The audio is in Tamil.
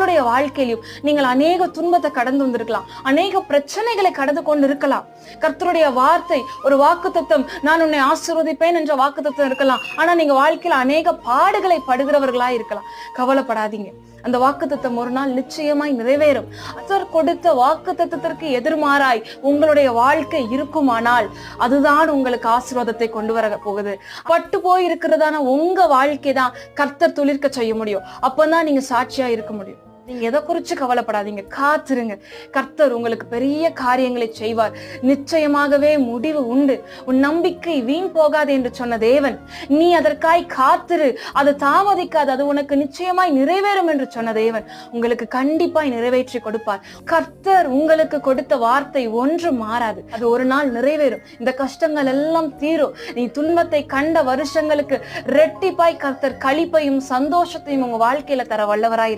உங்களுடைய வாழ்க்கையிலும் நீங்கள் அநேக துன்பத்தை கடந்து வந்திருக்கலாம், அநேக பிரச்சனைகளை கடந்து கொண்டு இருக்கலாம். கர்த்தருடைய வார்த்தை ஒரு வாக்குத்தத்தம், நான் உன்னை ஆசீர்வதிப்பேன் என்ற வாக்குத்தத்தம் இருக்கலாம். ஆனா நீங்க வாழ்க்கையில அநேக பாடுகளை படுகிறவர்களா இருக்கலாம். கவலைப்படாதீங்க, அந்த வாக்குத்தத்தம் ஒரு நாள் நிச்சயமாய் நிறைவேறும். கர்த்தர் கொடுத்த வாக்குத்தத்தத்திற்கு எதிர்மாறாய் உங்களுடைய வாழ்க்கை இருக்குமானால் அதுதான் உங்களுக்கு ஆசீர்வாதத்தை கொண்டு வர போகுது. பட்டு போய் இருக்கிறதான உங்க வாழ்க்கை தான் கர்த்தர் துளிர்க்க செய்ய முடியும். அப்பதான் நீங்க சாட்சியா இருக்க முடியும். நீங்க எதை குறிச்சு கவலைப்படாதீங்க, காத்திருங்க. கர்த்தர் உங்களுக்கு பெரிய காரியங்களை செய்வார். நிச்சயமாகவே முடிவு உண்டு. உன் நம்பிக்கை வீண் போகாது என்று சொன்ன தேவன், நீ அதற்காய் காத்திரு, அது தாமதிக்காது, அது உனக்கு நிச்சயமாய் நிறைவேறும் என்று சொன்ன தேவன் உங்களுக்கு கண்டிப்பாய் நிறைவேற்றி கொடுப்பார். கர்த்தர் உங்களுக்கு கொடுத்த வார்த்தை ஒன்று மாறாது, அது ஒரு நாள் நிறைவேறும். இந்த கஷ்டங்கள் எல்லாம் தீரும். நீ துன்பத்தை கண்ட வருஷங்களுக்கு ரெட்டிப்பாய் கர்த்தர் களிப்பையும் சந்தோஷத்தையும் உங்க வாழ்க்கையில தர வல்லவராய்